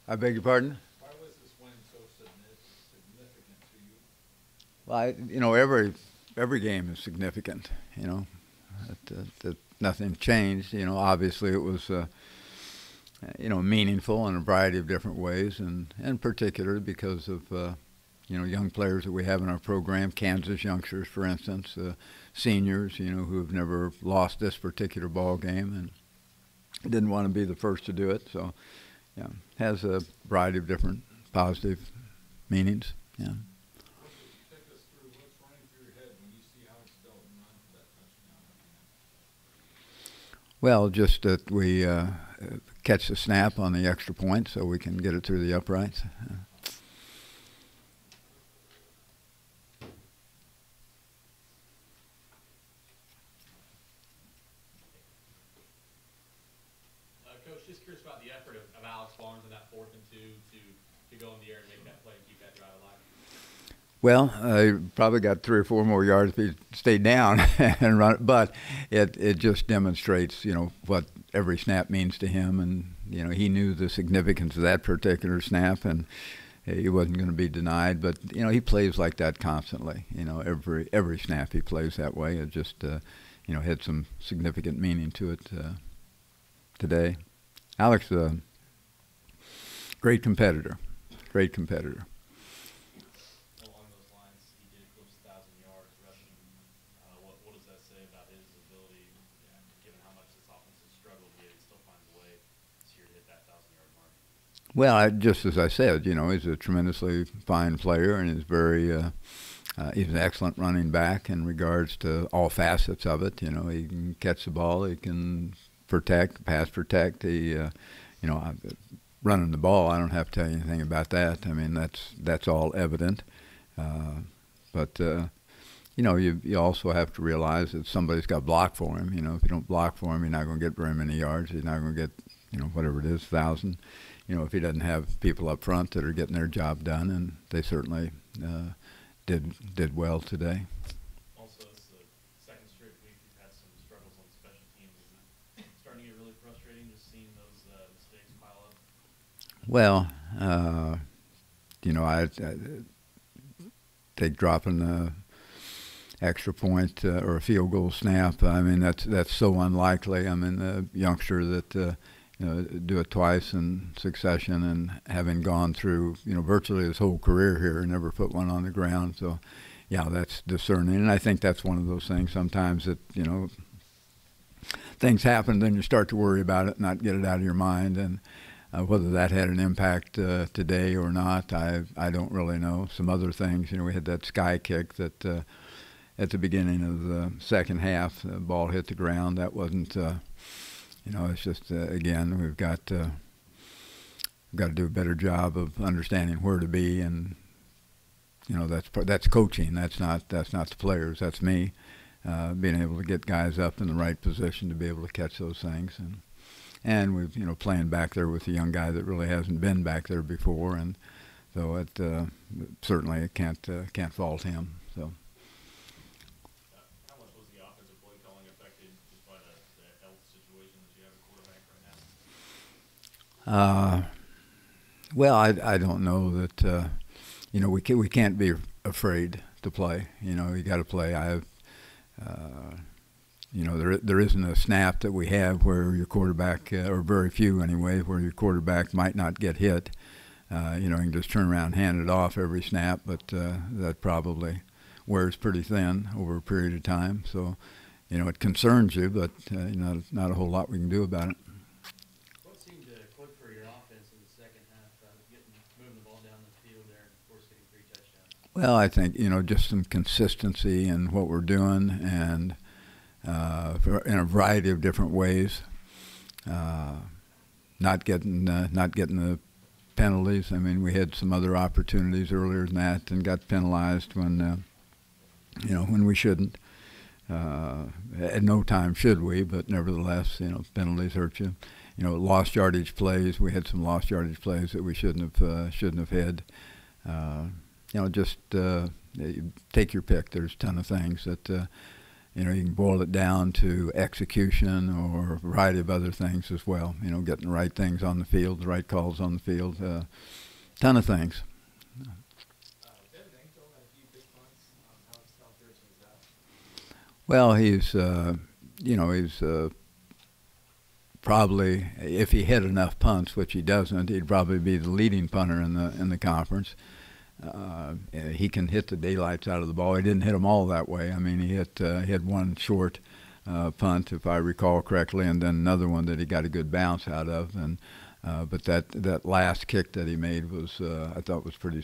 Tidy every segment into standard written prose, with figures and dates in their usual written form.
I beg your pardon? Why was this win so significant to you? Well, every game is significant. That nothing changed. Obviously it was meaningful in a variety of different ways, and in particular because of young players that we have in our program, Kansas youngsters, for instance, seniors, who have never lost this particular ball game and didn't want to be the first to do it. So, yeah, has a variety of different positive meanings. Yeah. Take us through what's running through your head when you see Alex Delton run for that touchdown at the end. Well, just that we catch the snap on the extra point so we can get it through the uprights. Coach, just curious about the effort of Alex Barnes on that 4th and 2 to go in the air and make that play and keep that drive alive. Well, I probably got 3 or 4 more yards if he stayed down and run it, but it just demonstrates, what every snap means to him, and he knew the significance of that particular snap, and he wasn't going to be denied. But he plays like that constantly. Every snap he plays that way. It just had some significant meaning to it today. Alex, great competitor, great competitor. Along those lines, he did eclipse 1,000 yards rushing. What does that say about his ability, given how much this offense has struggled, yet he still finds a way this year to hit that 1,000-yard mark? Well, just as I said, he's a tremendously fine player, and he's an excellent running back in regards to all facets of it. He can catch the ball, he can pass protect. Running the ball, I don't have to tell you anything about that. I mean, that's all evident. But you also have to realize that somebody's got to block for him. If you don't block for him, you're not going to get very many yards. He's not going to get, whatever it is, 1,000. If he doesn't have people up front that are getting their job done, and they certainly did well today. Also, it's the second straight week you've had some struggles on special teams. Is it starting to get really frustrating just seeing those mistakes pile up? Well, I take dropping the extra point or a field goal snap. I mean, that's so unlikely. I mean, the youngster that do it twice in succession, and having gone through virtually his whole career here, never put one on the ground. So, yeah, that's discerning, and I think that's one of those things. Sometimes that things happen, then you start to worry about it, not get it out of your mind, and whether that had an impact today or not, I don't really know. Some other things, we had that sky kick that at the beginning of the second half, the ball hit the ground. That wasn't, it's just again we've got to do a better job of understanding where to be, and that's coaching. That's not the players. That's me being able to get guys up in the right position to be able to catch those things, and we've playing back there with a young guy that really hasn't been back there before, and so it certainly can't fault him. So. How much was the offensive play calling affected just by the health situation that you have at quarterback right now? Well, I don't know that we can't be afraid to play. You got to play. I have. There isn't a snap that we have where your quarterback, or very few anyway, where your quarterback might not get hit. You can just turn around and hand it off every snap, but that probably wears pretty thin over a period of time. So, it concerns you, but not a whole lot we can do about it. What seemed to click for your offense in the second half, moving the ball down the field there and, of course, getting 3 touchdowns? Well, I think, just some consistency in what we're doing, and in a variety of different ways. Not getting the penalties. I mean, we had some other opportunities earlier than that and got penalized when we shouldn't. At no time should we, but nevertheless, penalties hurt you. Lost yardage plays. We had some lost yardage plays that we shouldn't have had. Just take your pick. There's a ton of things that you can boil it down to execution or a variety of other things as well. Getting the right things on the field, the right calls on the field, ton of things. Well, he's probably, if he hit enough punts, which he doesn't, he'd probably be the leading punter in the conference. He can hit the daylights out of the ball. He didn't hit them all that way. I mean, he hit one short punt, if I recall correctly, and then another one that he got a good bounce out of. And but that last kick that he made was, I thought, was pretty,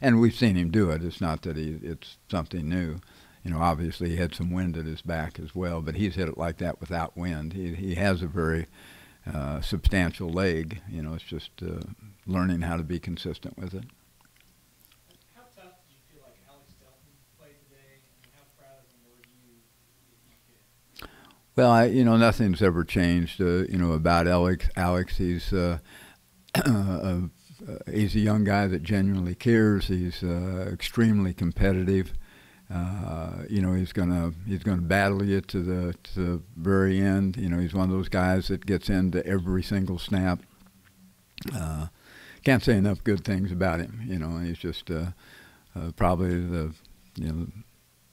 and we've seen him do it. It's not that it's something new. Obviously he had some wind at his back as well, but he's hit it like that without wind. He has a very substantial leg. It's just learning how to be consistent with it. How tough did you feel like Alex Delton played today, and how proud of him were you that he did? Well, nothing's ever changed, about Alex. He's he's a young guy that genuinely cares. He's extremely competitive. He's gonna battle you to the very end. He's one of those guys that gets into every single snap. Can't say enough good things about him. He's just probably the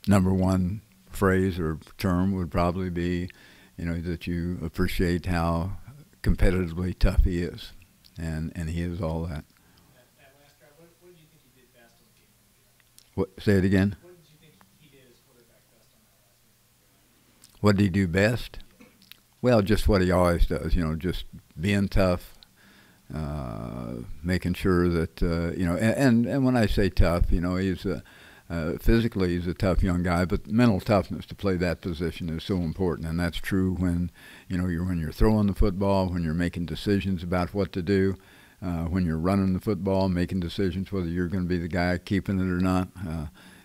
number one phrase or term would probably be, that you appreciate how competitively tough he is, and he is all that. That last drive, what did you think he did best on the game? What? Say it again. What did you think he did as quarterback best on that last game? What did he do best? Well, just what he always does. Just being tough, making sure that and when I say tough, he's physically he's a tough young guy, but mental toughness to play that position is so important, and that's true when you're throwing the football, when you're making decisions about what to do, when you're running the football, making decisions whether you're going to be the guy keeping it or not.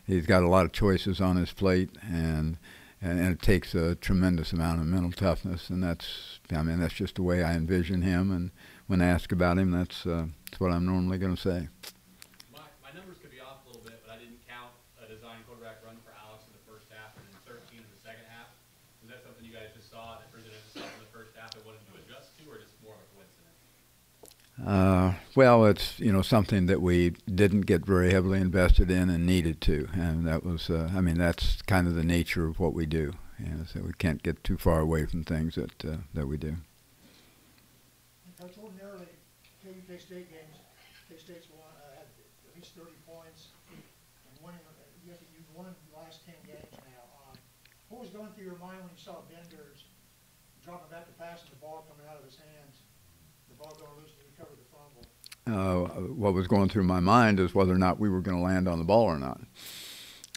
He's got a lot of choices on his plate, and it takes a tremendous amount of mental toughness, and that's just the way I envision him. And when I ask about him, that's what I'm normally going to say. My numbers could be off a little bit, but I didn't count a design quarterback run for Alex in the first half and then 13 in the second half. Was that something you guys just saw that presented itself in the first half and wanted to adjust to, or just more of a coincidence? Well, it's something that we didn't get very heavily invested in and needed to, and that was that's kind of the nature of what we do. So we can't get too far away from things that we do. Coach, ordinarily, K-State games, K-State's had at least 30 points, and winning. You've won the last 10 games now. What was going through your mind when you saw Benders dropping back to pass and the ball coming out of his hands? The ball going loose to recover the fumble. What was going through my mind is whether or not we were going to land on the ball or not.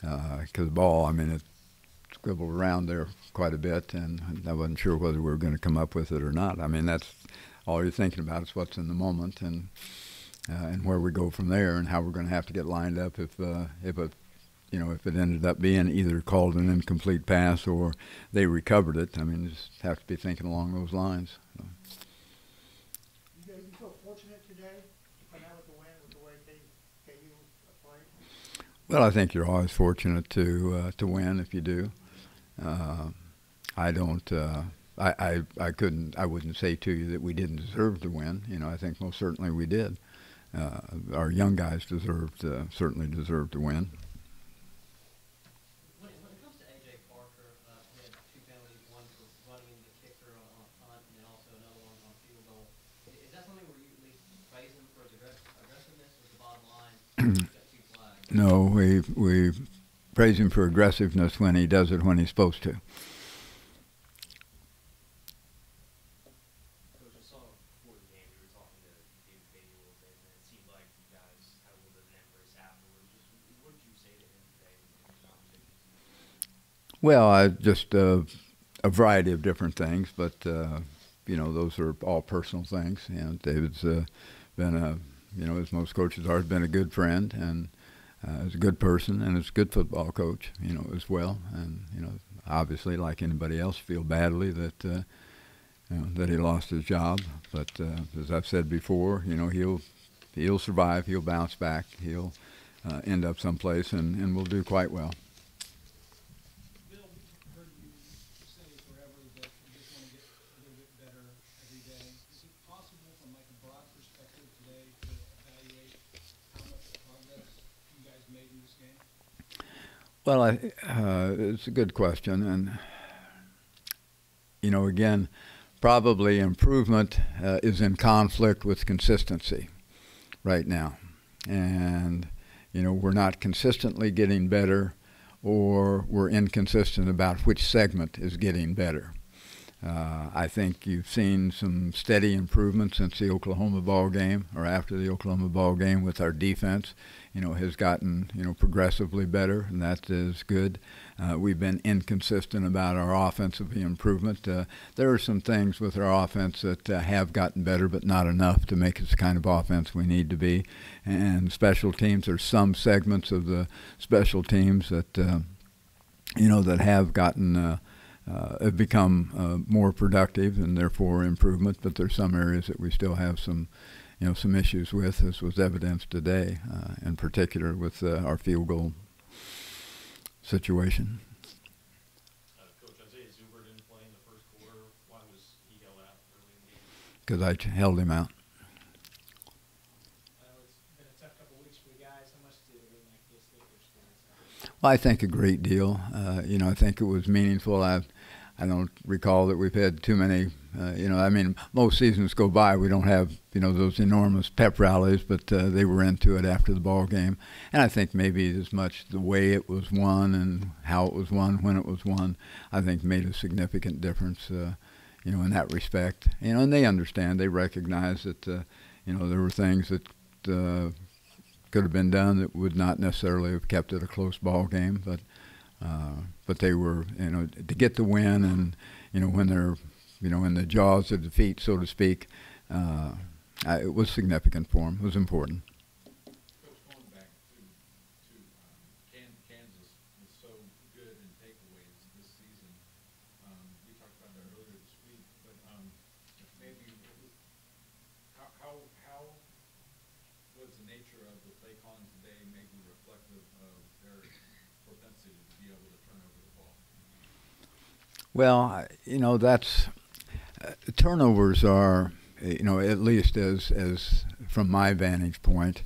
Because the ball, it scribbled around there quite a bit, and I wasn't sure whether we were going to come up with it or not. That's all you're thinking about is what's in the moment, and where we go from there, and how we're going to have to get lined up if it ended up being either called an incomplete pass or they recovered it. You just have to be thinking along those lines. So. You feel fortunate today to come out with the win with the way KU played? Well, I think you're always fortunate to win if you do. I don't. I wouldn't say to you that we didn't deserve to win. I think most certainly we did. Our young guys certainly deserved to win. When it comes to A.J. Parker, he had 2 penalties, one for running into the kicker on a punt, and then also another one on field goal. Is that something where you at least praise him for his aggressiveness, or the bottom line? He's got 2 flags? No, we praise him for aggressiveness when he does it when he's supposed to. Coach, I saw before the game you were talking to David Beatty a little bit, and it seemed like you guys had a little bit of an embrace afterwards. What did you say to him today in the conversation? Well, just a variety of different things, but those are all personal things. David's been as most coaches are, been a good friend, and is a good person, and is a good football coach, as well. And obviously, like anybody else, feel badly that that he lost his job. But as I've said before, he'll survive, he'll bounce back, he'll end up someplace, and will do quite well. Bill, made in this game? Well, it's a good question, and again, probably improvement is in conflict with consistency right now, and we're not consistently getting better, or we're inconsistent about which segment is getting better. I think you've seen some steady improvement since the Oklahoma ball game, or after the Oklahoma ball game, with our defense. Has gotten progressively better, and that is good. We've been inconsistent about our offensive improvement. There are some things with our offense that have gotten better, but not enough to make us the kind of offense we need to be. And special teams, there's some segments of the special teams that that have gotten. Have become more productive and therefore improvement, but there's some areas that we still have some issues with, as was evidenced today, in particular with our field goal situation. Coach, Isaiah Zuber didn't play in the first quarter. Why was he held out early in the game? Because I held him out. It's been a tough couple of weeks for the guys. How much did it really like K-State experience? Well, I think a great deal. I think it was meaningful. I don't recall that we've had too many. Most seasons go by, we don't have those enormous pep rallies, but they were into it after the ball game, and I think maybe as much the way it was won and how it was won, when it was won, I think made a significant difference. In that respect, and they understand, they recognize that there were things that could have been done that would not necessarily have kept it a close ball game, but they were, to get the win, and when they're, in the jaws of defeat, so to speak, it was significant for them. It was important. Coach, going back to Kansas was so good in takeaways this season. We talked about that earlier this week, but maybe how was the nature of the play calling today maybe reflective of their propensity to be able to turn over the ball? Well, that's turnovers are, at least as from my vantage point,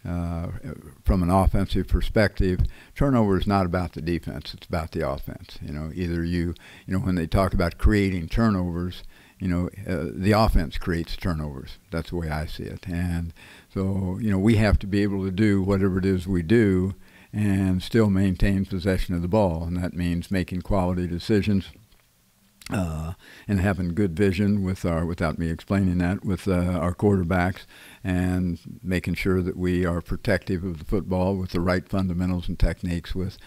from an offensive perspective, turnover is not about the defense; it's about the offense. Either when they talk about creating turnovers, the offense creates turnovers. That's the way I see it, and so we have to be able to do whatever it is we do and still maintain possession of the ball, and that means making quality decisions. And having good vision without me explaining that, with our quarterbacks, and making sure that we are protective of the football with the right fundamentals and techniques with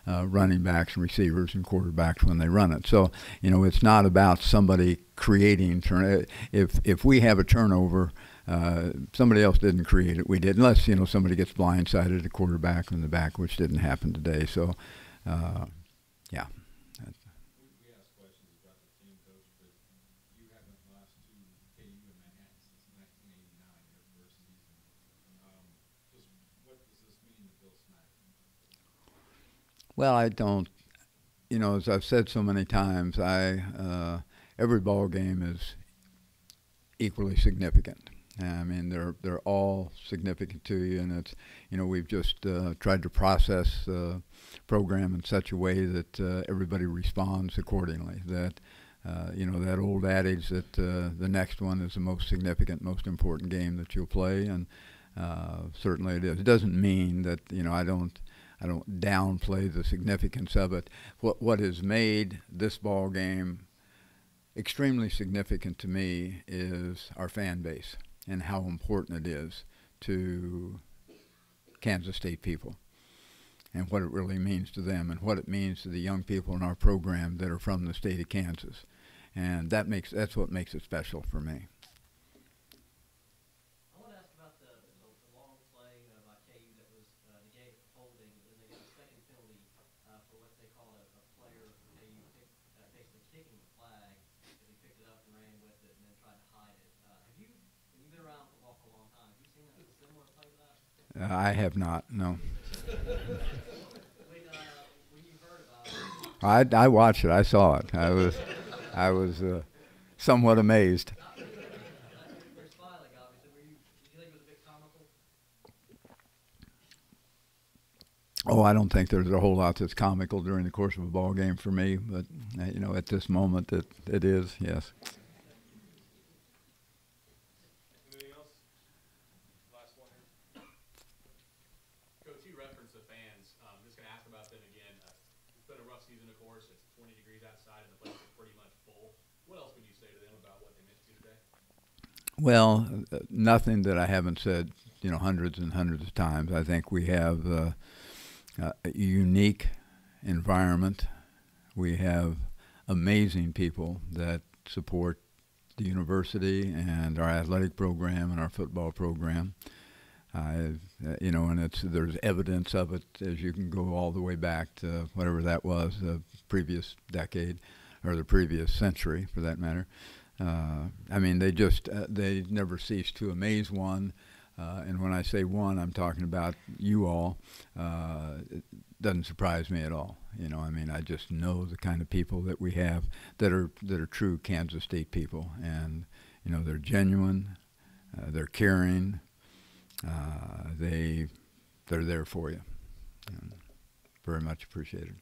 running backs and receivers and quarterbacks when they run it. So, it's not about somebody creating if we have a turnover, somebody else didn't create it. We did, unless somebody gets blindsided, the quarterback in the back, which didn't happen today. So, yeah. We ask questions about the team, Coach, but you haven't lost to KU in Manhattan since 1989, your first season. Just what does this mean to Bill Snyder? Well, I don't. As I've said so many times, every ball game is equally significant. I mean, they're all significant to you, and it's we've just tried to process the program in such a way that everybody responds accordingly. That that old adage that the next one is the most significant, most important game that you'll play, and certainly it is. It doesn't mean that I don't downplay the significance of it. What has made this ball game extremely significant to me is our fan base and how important it is to Kansas State people, and what it really means to them, and what it means to the young people in our program that are from the state of Kansas. And that's what makes it special for me. I want to ask about the long play by KU that was negated for holding, and then they got a second penalty for what they call a player for KU basically kicking the flag, because he picked it up and ran with it and then tried to hide it. You've been around football for a long time. Have you seen a similar play to that? I have not, no. When you heard about it, I watched it. I saw it. I was somewhat amazed. you're smiling, obviously. Did you think it was a bit comical? Oh, I don't think there's a whole lot that's comical during the course of a ball game for me, but you know, at this moment, it is. Yes. Anything else? Last one here. Coach, you referenced the fans. Just going to ask about them again. It's been a rough season, of course. It's 20 degrees outside, and the place is pretty much full. What else would you say to them about what they meant to you today? Well, nothing that I haven't said, you know, hundreds and hundreds of times. I think we have a unique environment. We have amazing people that support the university and our athletic program and our football program. You know, and there's evidence of it as you can go all the way back to whatever that was, the previous decade or the previous century, for that matter. I mean, they never cease to amaze one. And when I say one, I'm talking about you all. It doesn't surprise me at all. You know, I mean, I just know the kind of people that we have that are true Kansas State people, and you know, they're genuine, they're caring, they're there for you. And very much appreciated.